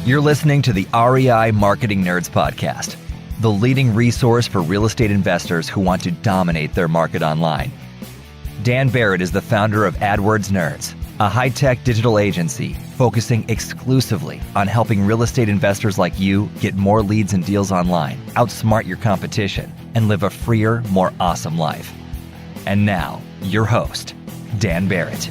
You're listening to the REI Marketing Nerds Podcast, the leading resource for real estate investors who want to dominate their market online. Dan Barrett is the founder of AdWords Nerds, a high-tech digital agency focusing exclusively on helping real estate investors like you get more leads and deals online, outsmart your competition, and live a freer, more awesome life. And now, your host, Dan Barrett.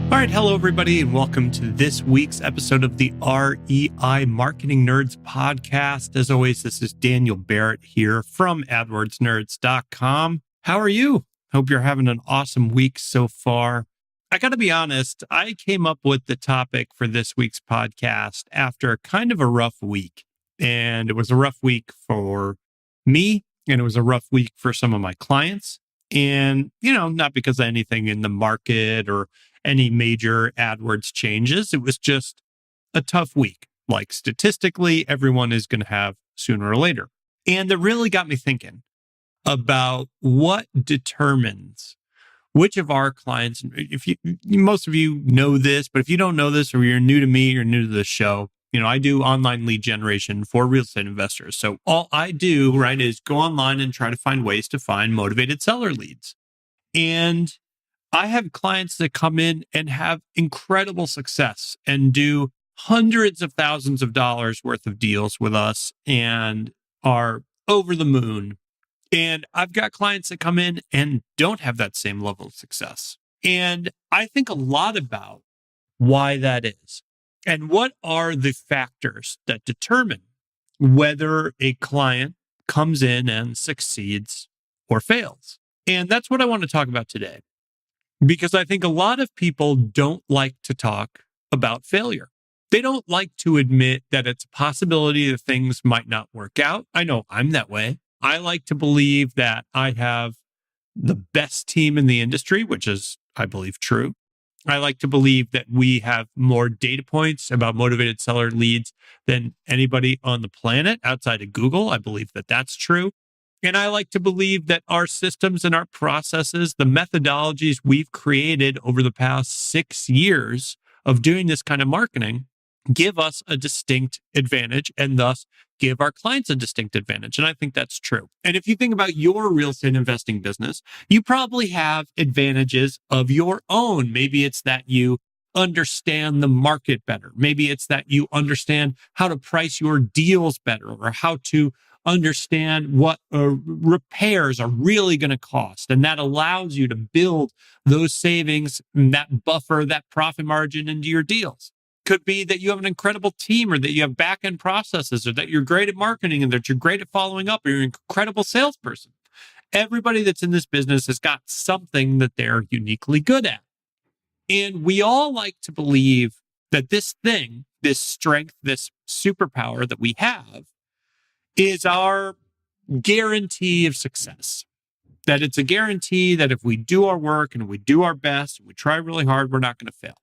All right, hello everybody, and welcome to this week's episode of the REI Marketing Nerds Podcast. As always, this is Daniel Barrett here from AdWordsNerds.com. How are you? Hope you're having an awesome week so far. I got to be honest, I came up with the topic for this week's podcast after kind of a rough week. And it was a rough week for me, and it was a rough week for some of my clients. And, not because of anything in the market or any major AdWords changes. It was just a tough week. Like statistically, everyone is going to have sooner or later. And it really got me thinking about what determines which of our clients, most of you know this, but if you don't know this or you're new to me, you're new to the show, I do online lead generation for real estate investors. So all I do, right, is go online and try to find ways to find motivated seller leads. And I have clients that come in and have incredible success and do hundreds of thousands of dollars worth of deals with us and are over the moon. And I've got clients that come in and don't have that same level of success. And I think a lot about why that is and what are the factors that determine whether a client comes in and succeeds or fails. And that's what I want to talk about today. Because I think a lot of people don't like to talk about failure. They don't like to admit that it's a possibility that things might not work out. I know I'm that way. I like to believe that I have the best team in the industry, which is, I believe, true. I like to believe that we have more data points about motivated seller leads than anybody on the planet outside of Google. I believe that that's true. And I like to believe that our systems and our processes, the methodologies we've created over the past 6 years of doing this kind of marketing, give us a distinct advantage and thus give our clients a distinct advantage. And I think that's true. And if you think about your real estate investing business, you probably have advantages of your own. Maybe it's that you understand the market better. Maybe it's that you understand how to price your deals better or how to understand what repairs are really going to cost. And that allows you to build those savings, that buffer, that profit margin into your deals. Could be that you have an incredible team or that you have back-end processes or that you're great at marketing and that you're great at following up or you're an incredible salesperson. Everybody that's in this business has got something that they're uniquely good at. And we all like to believe that this thing, this strength, this superpower that we have is our guarantee of success. That it's a guarantee that if we do our work and we do our best, and we try really hard, we're not going to fail.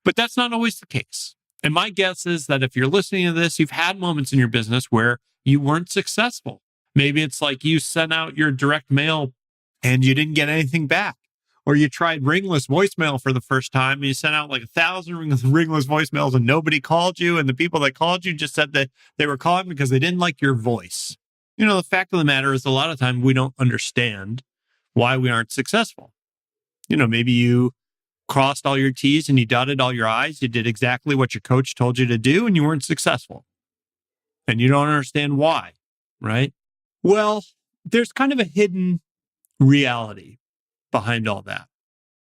But that's not always the case. And my guess is that if you're listening to this, you've had moments in your business where you weren't successful. Maybe it's like you sent out your direct mail and you didn't get anything back. Or you tried ringless voicemail for the first time and you sent out like 1,000 ringless voicemails and nobody called you. And the people that called you just said that they were calling because they didn't like your voice. The fact of the matter is a lot of times we don't understand why we aren't successful. Maybe you crossed all your T's and you dotted all your I's. You did exactly what your coach told you to do and you weren't successful. And you don't understand why, right? Well, there's kind of a hidden reality behind all that.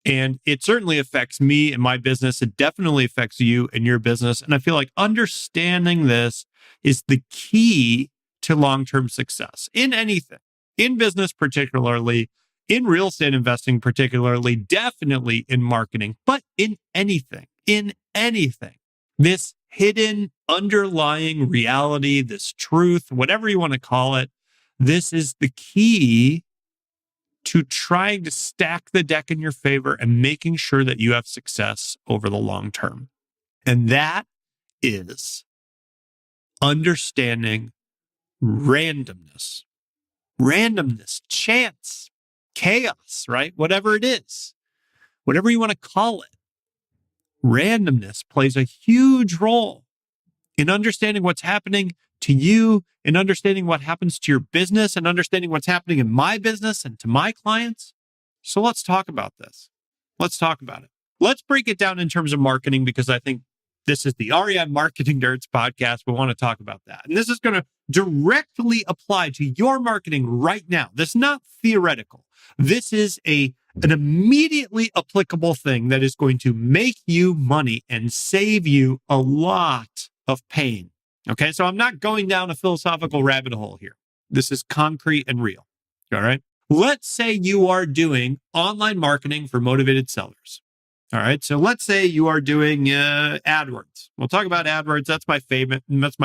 And it certainly affects me and my business. It definitely affects you and your business. And I feel like understanding this is the key to long-term success in anything, in business particularly, in real estate investing particularly, definitely in marketing, but in anything. This hidden underlying reality, this truth, whatever you want to call it, this is the key to trying to stack the deck in your favor and making sure that you have success over the long term. And that is understanding randomness, chance, chaos, right? Whatever it is. whatever you want to call it. Randomness plays a huge role in understanding what's happening to you, in understanding what happens to your business, and understanding what's happening in my business and to my clients. So let's talk about this. Let's talk about it. Let's break it down in terms of marketing, because I think this is the REI Marketing Nerds podcast. We want to talk about that. And this is going to directly apply to your marketing right now. This is not theoretical. This is an immediately applicable thing that is going to make you money and save you a lot of pain. Okay, so I'm not going down a philosophical rabbit hole here. This is concrete and real. All right. Let's say you are doing online marketing for motivated sellers. All right. So let's say you are doing AdWords. We'll talk about AdWords. That's my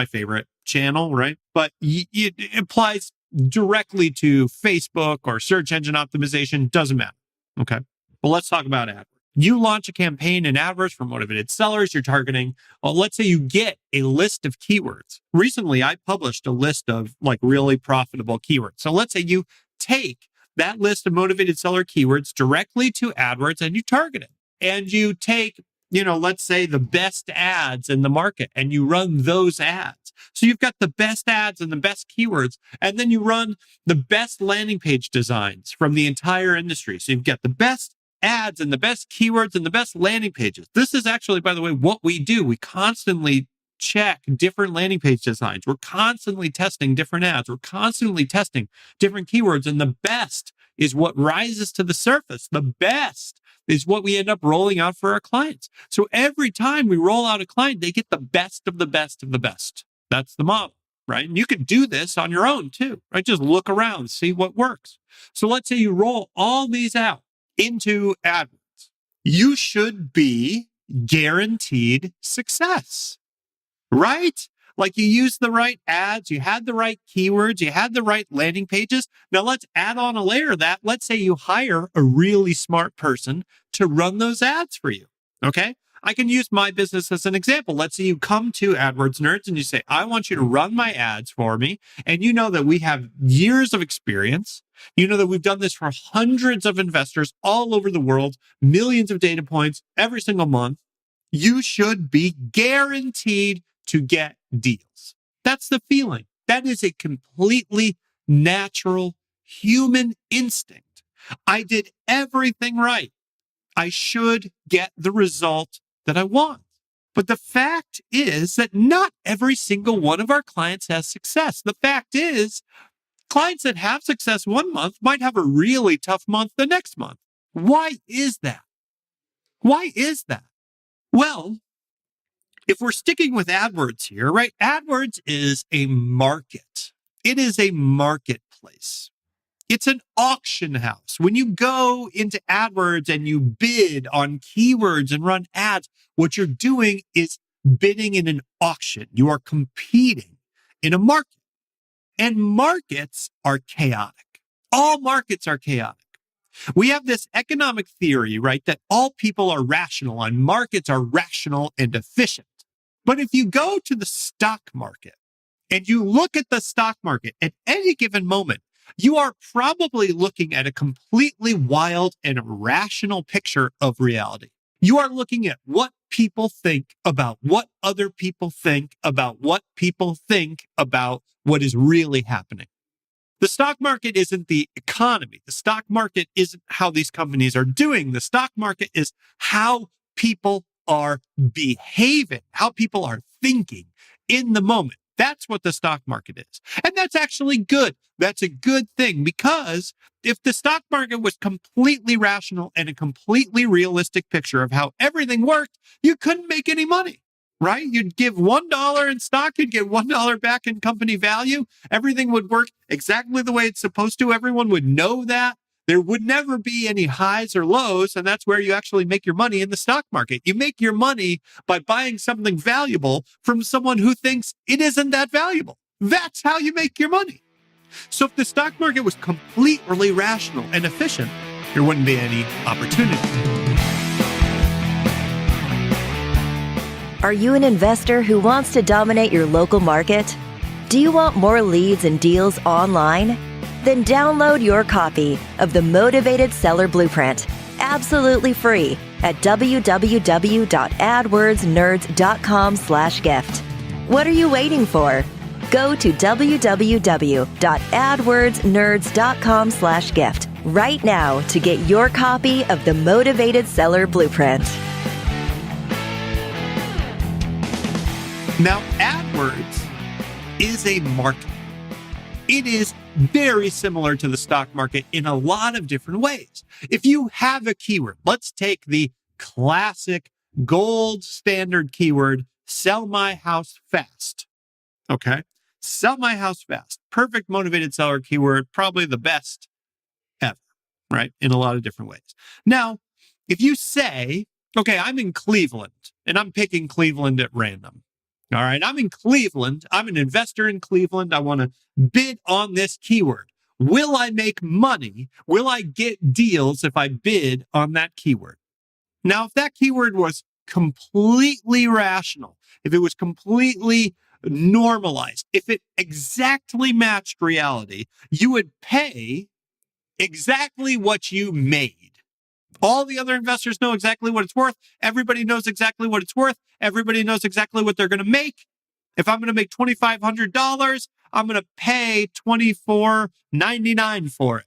favorite channel, right? But it applies directly to Facebook or search engine optimization. Doesn't matter. Okay. Well, let's talk about AdWords. You launch a campaign in AdWords for motivated sellers. You're targeting, well, let's say you get a list of keywords. Recently, I published a list of like really profitable keywords. So let's say you take that list of motivated seller keywords directly to AdWords and you target it. And you take, let's say the best ads in the market and you run those ads. So you've got the best ads and the best keywords, and then you run the best landing page designs from the entire industry. So you've got the best ads and the best keywords and the best landing pages. This is actually, by the way, what we do. We constantly check different landing page designs. We're constantly testing different ads. We're constantly testing different keywords. And the best is what rises to the surface. The best is what we end up rolling out for our clients. So every time we roll out a client, they get the best of the best of the best. That's the model, right? And you can do this on your own too, right? Just look around, see what works. So let's say you roll all these out into AdWords. You should be guaranteed success, right? Like you used the right ads, you had the right keywords, you had the right landing pages. Now let's add on a layer of that. Let's say you hire a really smart person to run those ads for you, okay? I can use my business as an example. Let's say you come to AdWords Nerds and you say, I want you to run my ads for me. And you know that we have years of experience. You know that we've done this for hundreds of investors all over the world, millions of data points every single month. You should be guaranteed to get deals. That's the feeling. That is a completely natural human instinct. I did everything right. I should get the result that I want. But the fact is that not every single one of our clients has success. The fact is, clients that have success one month might have a really tough month the next month. Why is that? Why is that? Well, if we're sticking with AdWords here, right? AdWords is a market. It is a marketplace. It's an auction house. When you go into AdWords and you bid on keywords and run ads, what you're doing is bidding in an auction. You are competing in a market. And markets are chaotic. All markets are chaotic. We have this economic theory, right, that all people are rational and markets are rational and efficient. But if you go to the stock market and you look at the stock market at any given moment, you are probably looking at a completely wild and irrational picture of reality. You are looking at what people think about what other people think about what people think about what is really happening. The stock market isn't the economy. The stock market isn't how these companies are doing. The stock market is how people are behaving, how people are thinking in the moment. That's what the stock market is. And that's actually good. That's a good thing, because if the stock market was completely rational and a completely realistic picture of how everything worked, you couldn't make any money, right? You'd give $1 in stock, you'd get $1 back in company value. Everything would work exactly the way it's supposed to. Everyone would know that. There would never be any highs or lows, and that's where you actually make your money in the stock market. You make your money by buying something valuable from someone who thinks it isn't that valuable. That's how you make your money. So if the stock market was completely rational and efficient, there wouldn't be any opportunity. Are you an investor who wants to dominate your local market? Do you want more leads and deals online? Then download your copy of the Motivated Seller Blueprint absolutely free at www.adwordsnerds.com/gift. What are you waiting for? Go to www.adwordsnerds.com/gift right now to get your copy of the Motivated Seller Blueprint. Now, AdWords is a market. It is very similar to the stock market in a lot of different ways. If you have a keyword, let's take the classic gold standard keyword, sell my house fast. Okay? Sell my house fast. Perfect motivated seller keyword, probably the best ever, right? In a lot of different ways. Now, if you say, okay, I'm in Cleveland and I'm picking Cleveland at random. All right, I'm in Cleveland. I'm an investor in Cleveland. I want to bid on this keyword. Will I make money? Will I get deals if I bid on that keyword? Now, if that keyword was completely rational, if it was completely normalized, if it exactly matched reality, you would pay exactly what you made. All the other investors know exactly what it's worth. Everybody knows exactly what it's worth. Everybody knows exactly what they're going to make. If I'm going to make $2,500, I'm going to pay $24.99 for it.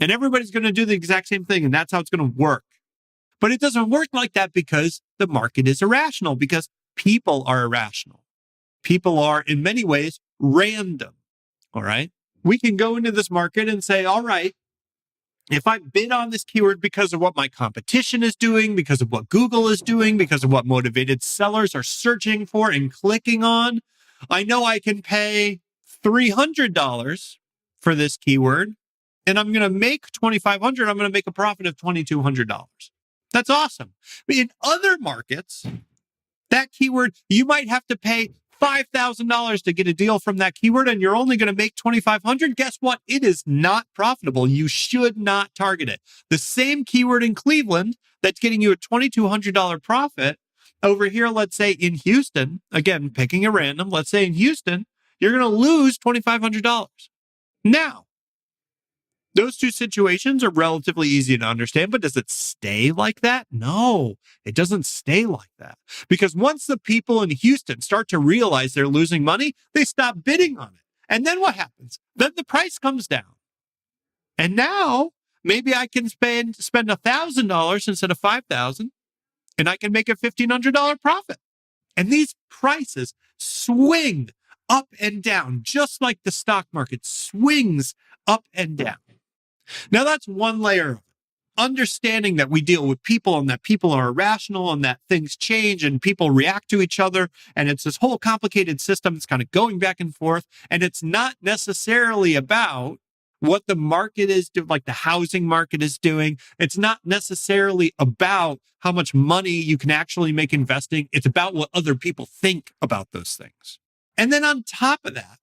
And everybody's going to do the exact same thing, and that's how it's going to work. But it doesn't work like that because the market is irrational, because people are irrational. People are, in many ways, random. All right? We can go into this market and say, all right, if I bid on this keyword because of what my competition is doing, because of what Google is doing, because of what motivated sellers are searching for and clicking on, I know I can pay $300 for this keyword, and I'm going to make $2,500. I'm going to make a profit of $2,200. That's awesome. In other markets, that keyword, you might have to pay $5,000 to get a deal from that keyword, and you're only going to make $2,500. Guess what? It is not profitable. You should not target it. The same keyword in Cleveland that's getting you a $2,200 profit over here, let's say in Houston, again, picking a random, let's say in Houston, you're going to lose $2,500. Now, those two situations are relatively easy to understand, but does it stay like that? No, it doesn't stay like that. Because once the people in Houston start to realize they're losing money, they stop bidding on it. And then what happens? Then the price comes down. And now maybe I can spend $1,000 instead of $5,000, and I can make a $1,500 profit. And these prices swing up and down, just like the stock market swings up and down. Now, that's one layer of it. Understanding that we deal with people and that people are irrational and that things change and people react to each other. And it's this whole complicated system that's kind of going back and forth. And it's not necessarily about what the market is doing, like the housing market is doing. It's not necessarily about how much money you can actually make investing. It's about what other people think about those things. And then on top of that,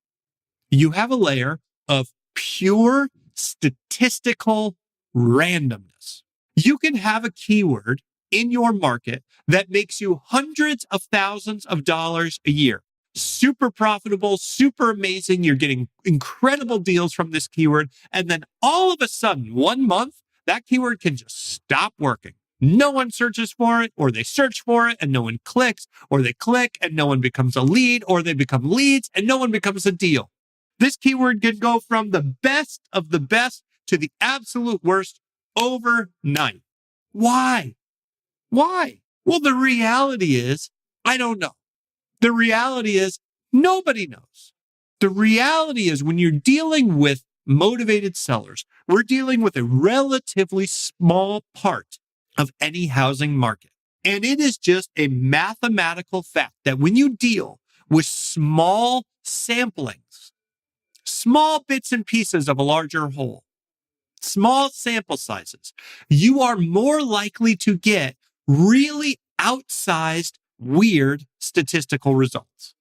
you have a layer of pure statistical randomness. You can have a keyword in your market that makes you hundreds of thousands of dollars a year. Super profitable, super amazing. You're getting incredible deals from this keyword. And then all of a sudden, 1 month, that keyword can just stop working. No one searches for it, or they search for it and no one clicks, or they click and no one becomes a lead, or they become leads and no one becomes a deal. This keyword can go from the best of the best to the absolute worst overnight. Why? Why? Well, the reality is, I don't know. The reality is, nobody knows. The reality is, when you're dealing with motivated sellers, we're dealing with a relatively small part of any housing market. And it is just a mathematical fact that when you deal with small samplings, small bits and pieces of a larger whole, small sample sizes, you are more likely to get really outsized, weird statistical results.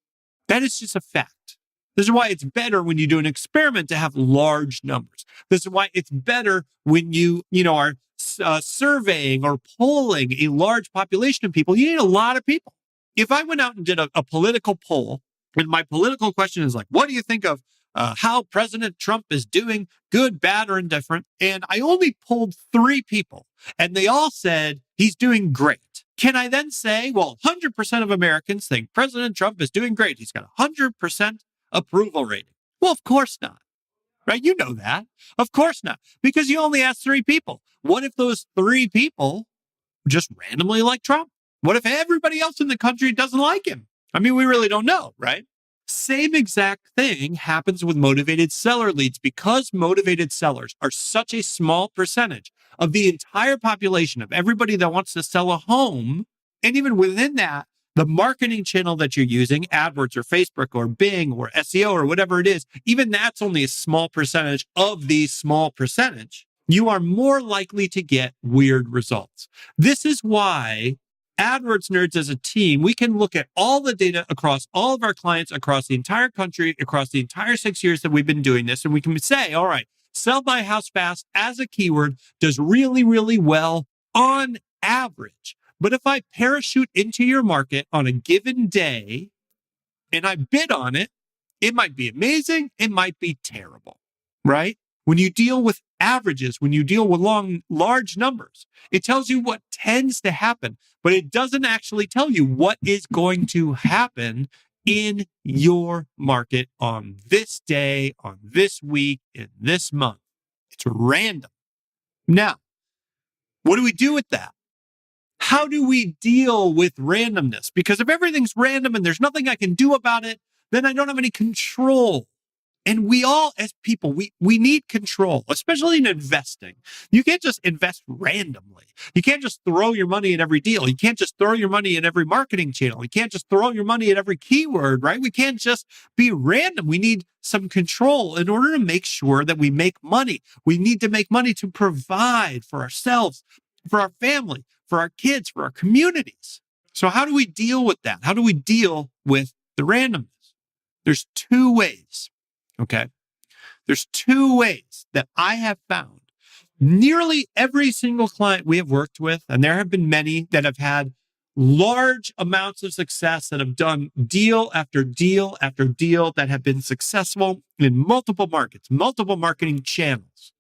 That is just a fact. This is why it's better when you do an experiment to have large numbers. This is why it's better when you are surveying or polling a large population of people. You need a lot of people. If I went out and did a political poll, and my political question is like, what do you think of how President Trump is doing, good, bad, or indifferent. And I only pulled 3 people, and they all said he's doing great. Can I then say, well, 100% of Americans think President Trump is doing great. He's got a 100% approval rating. Well, of course not. Right? You know that. Of course not. Because you only asked 3 people. What if those 3 people just randomly like Trump? What if everybody else in the country doesn't like him? I mean, we really don't know, right? Same exact thing happens with motivated seller leads. Because motivated sellers are such a small percentage of the entire population of everybody that wants to sell a home. And even within that, the marketing channel that you're using, AdWords or Facebook or Bing or SEO or whatever it is, even that's only a small percentage of the small percentage. You are more likely to get weird results. This is why AdWords Nerds as a team, we can look at all the data across all of our clients, across the entire country, across the entire 6 years that we've been doing this. And we can say, all right, sell my house fast as a keyword does really, really well on average. But if I parachute into your market on a given day and I bid on it, it might be amazing. It might be terrible, right? When you deal with averages, when you deal with large numbers, it tells you what tends to happen, but it doesn't actually tell you what is going to happen in your market on this day, on this week, in this month. It's random. Now, what do we do with that? How do we deal with randomness? Because if everything's random and there's nothing I can do about it, then I don't have any control. And we all, as people, we need control, especially in investing. You can't just invest randomly. You can't just throw your money in every deal. You can't just throw your money in every marketing channel. You can't just throw your money at every keyword, right? We can't just be random. We need some control in order to make sure that we make money. We need to make money to provide for ourselves, for our family, for our kids, for our communities. So how do we deal with that? How do we deal with the randomness? There's 2 ways. Okay. There's 2 ways that I have found. Nearly every single client we have worked with, and there have been many that have had large amounts of success, that have done deal after deal after deal, that have been successful in multiple markets, multiple marketing channels.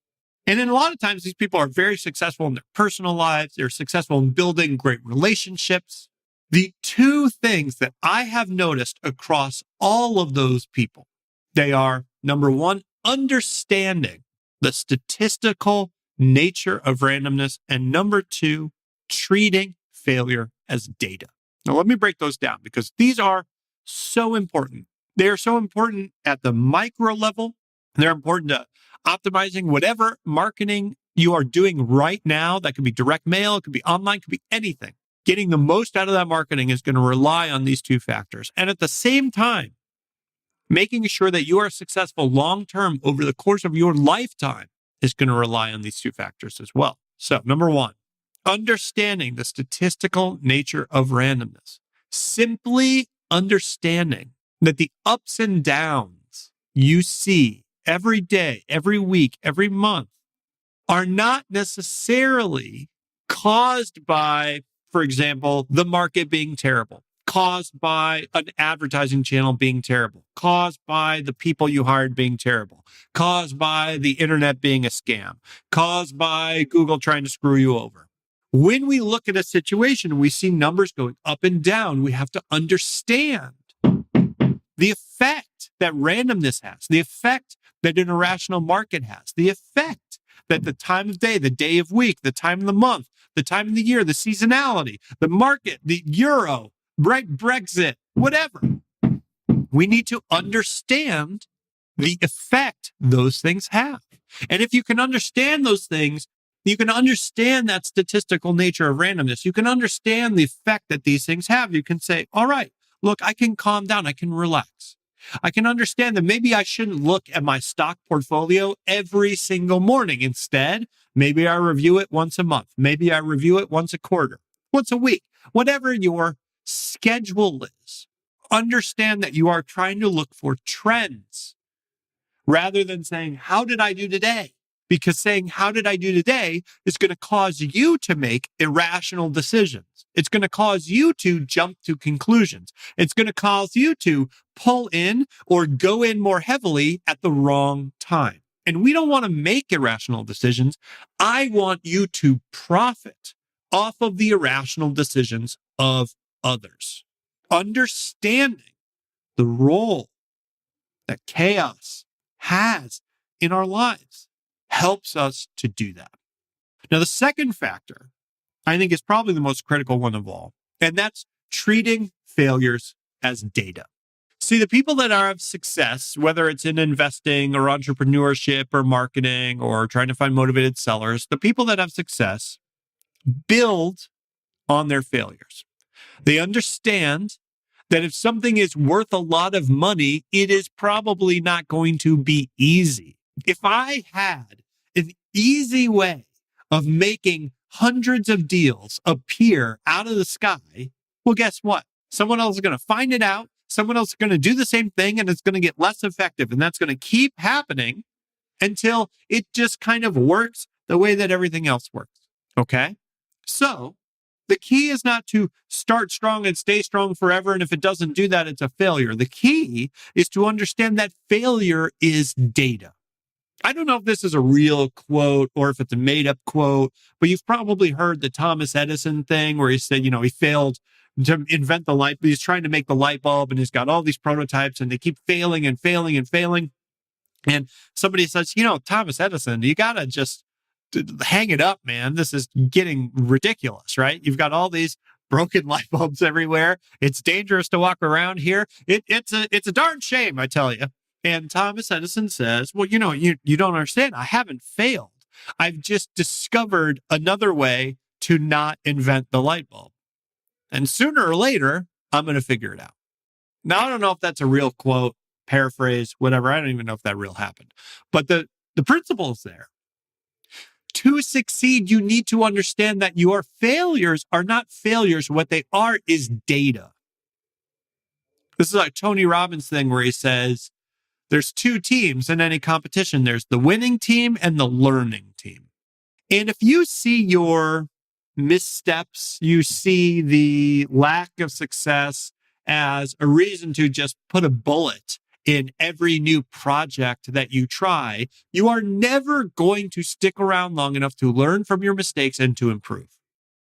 And then a lot of times these people are very successful in their personal lives. They're successful in building great relationships. The 2 things that I have noticed across all of those people, they are, number 1, understanding the statistical nature of randomness, and number 2, treating failure as data. Now, let me break those down because these are so important. They are so important at the micro level. They're important to optimizing whatever marketing you are doing right now. That could be direct mail, it could be online, it could be anything. Getting the most out of that marketing is going to rely on these 2 factors. And at the same time, making sure that you are successful long-term over the course of your lifetime is going to rely on these 2 factors as well. So, number 1, understanding the statistical nature of randomness. Simply understanding that the ups and downs you see every day, every week, every month are not necessarily caused by, for example, the market being terrible, caused by an advertising channel being terrible, caused by the people you hired being terrible, caused by the internet being a scam, caused by Google trying to screw you over. When we look at a situation and we see numbers going up and down, we have to understand the effect that randomness has, the effect that an irrational market has, the effect that the time of day, the day of week, the time of the month, the time of the year, the seasonality, the market, the euro, right, Brexit, whatever. We need to understand the effect those things have. And if you can understand those things, you can understand that statistical nature of randomness. You can understand the effect that these things have. You can say, all right, look, I can calm down. I can relax. I can understand that maybe I shouldn't look at my stock portfolio every single morning. Instead, maybe I review it once a month. Maybe I review it once a quarter, once a week, whatever your schedule is. Understand that you are trying to look for trends rather than saying, how did I do today? Because saying, how did I do today is going to cause you to make irrational decisions. It's going to cause you to jump to conclusions. It's going to cause you to pull in or go in more heavily at the wrong time. And we don't want to make irrational decisions. I want you to profit off of the irrational decisions of others. Understanding the role that chaos has in our lives helps us to do that. Now, the second factor, I think, is probably the most critical one of all, and that's treating failures as data. See, the people that are of success, whether it's in investing or entrepreneurship or marketing or trying to find motivated sellers, the people that have success build on their failures. They understand that if something is worth a lot of money, it is probably not going to be easy. If I had an easy way of making hundreds of deals appear out of the sky, well, guess what? Someone else is going to find it out. Someone else is going to do the same thing, and it's going to get less effective. And that's going to keep happening until it just kind of works the way that everything else works. Okay? So the key is not to start strong and stay strong forever. And if it doesn't do that, it's a failure. The key is to understand that failure is data. I don't know if this is a real quote or if it's a made up quote, but you've probably heard the Thomas Edison thing where he said, he failed to invent the light. He's trying to make the light bulb and he's got all these prototypes and they keep failing and failing and failing. And somebody says, Thomas Edison, you got to just hang it up, man. This is getting ridiculous, right? You've got all these broken light bulbs everywhere. It's dangerous to walk around here. It's a darn shame, I tell you. And Thomas Edison says, well, you don't understand. I haven't failed. I've just discovered another way to not invent the light bulb. And sooner or later, I'm going to figure it out. Now, I don't know if that's a real quote, paraphrase, whatever. I don't even know if that real happened. But the principle is there. To succeed, you need to understand that your failures are not failures. What they are is data. This is like Tony Robbins thing where he says, there's two teams in any competition. There's the winning team and the learning team. And if you see your missteps, you see the lack of success as a reason to just put a bullet in every new project that you try, you are never going to stick around long enough to learn from your mistakes and to improve.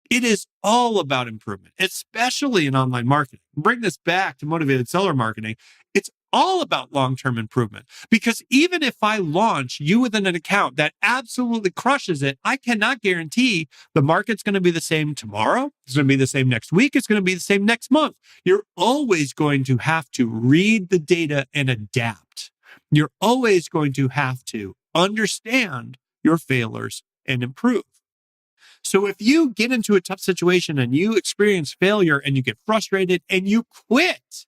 It is all about improvement, especially in online marketing. Bring this back to motivated seller marketing. It's all about long-term improvement, because even if I launch you with an account that absolutely crushes it, I cannot guarantee the market's going to be the same tomorrow. It's going to be the same next week. It's going to be the same next month. You're always going to have to read the data and adapt. You're always going to have to understand your failures and improve. So if you get into a tough situation and you experience failure and you get frustrated and you quit,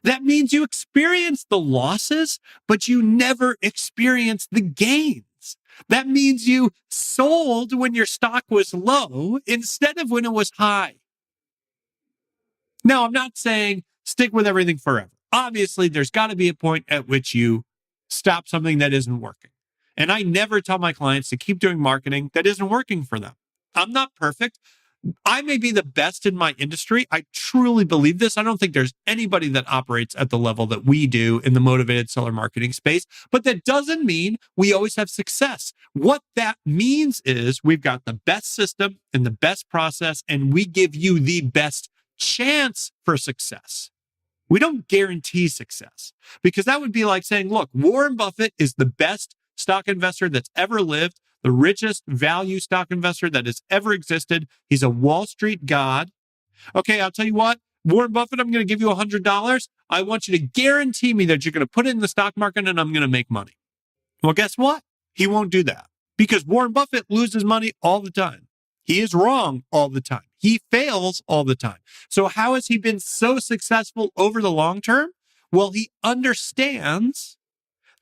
that means you experience the losses, but you never experience the gains. That means you sold when your stock was low instead of when it was high. Now, I'm not saying stick with everything forever. Obviously, there's got to be a point at which you stop something that isn't working. And I never tell my clients to keep doing marketing that isn't working for them. I'm not perfect. I may be the best in my industry. I truly believe this. I don't think there's anybody that operates at the level that we do in the motivated seller marketing space, but that doesn't mean we always have success. What that means is we've got the best system and the best process, and we give you the best chance for success. We don't guarantee success, because that would be like saying, look, Warren Buffett is the best stock investor that's ever lived, the richest value stock investor that has ever existed. He's a Wall Street god. Okay, I'll tell you what, Warren Buffett, I'm going to give you $100. I want you to guarantee me that you're going to put it in the stock market and I'm going to make money. Well, guess what? He won't do that, because Warren Buffett loses money all the time. He is wrong all the time. He fails all the time. So how has he been so successful over the long term? Well, he understands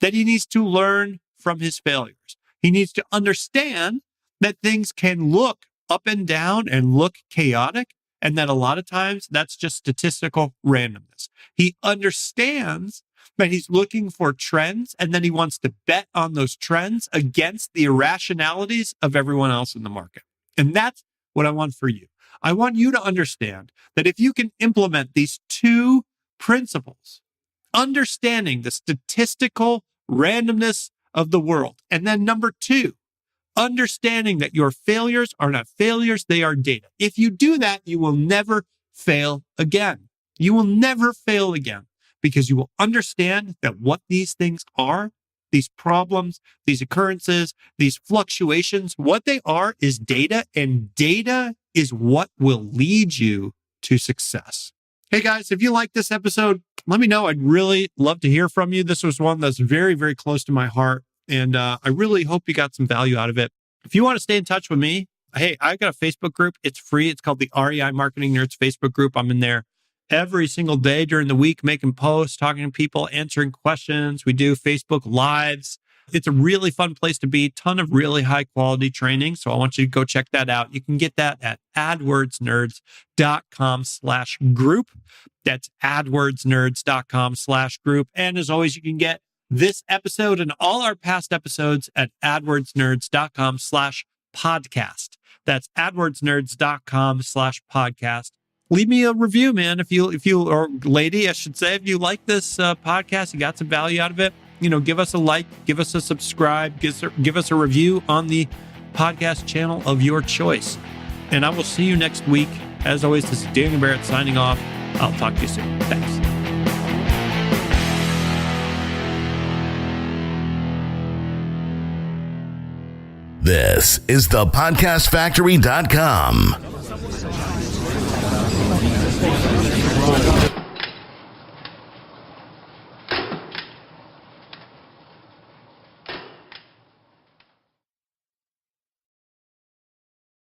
that he needs to learn from his failures. He needs to understand that things can look up and down and look chaotic, and that a lot of times that's just statistical randomness. He understands that he's looking for trends, and then he wants to bet on those trends against the irrationalities of everyone else in the market. And that's what I want for you. I want you to understand that if you can implement these two principles, understanding the statistical randomness of the world, and then number two, understanding that your failures are not failures, they are data. If you do that, you will never fail again. You will never fail again because you will understand that what these things are, these problems, these occurrences, these fluctuations, what they are is data, and data is what will lead you to success. Hey guys, if you like this episode, let me know. I'd really love to hear from you. This was one that's very, very close to my heart, and I really hope you got some value out of it. If you want to stay in touch with me, hey, I got a Facebook group. It's free. It's called the REI Marketing Nerds Facebook group. I'm in there every single day during the week, making posts, talking to people, answering questions. We do Facebook Lives. It's a really fun place to be. Ton of really high quality training. So I want you to go check that out. You can get that at adwordsnerds.com/group. That's adwordsnerds.com/group. And as always, you can get this episode and all our past episodes at adwordsnerds.com/podcast. That's adwordsnerds.com/podcast. Leave me a review, man. If you, or lady, I should say, if you like this podcast, you got some value out of it, give us a like, give us a subscribe, give us a review on the podcast channel of your choice. And I will see you next week. As always, this is Daniel Barrett signing off. I'll talk to you soon. Thanks. This is thepodcastfactory.com.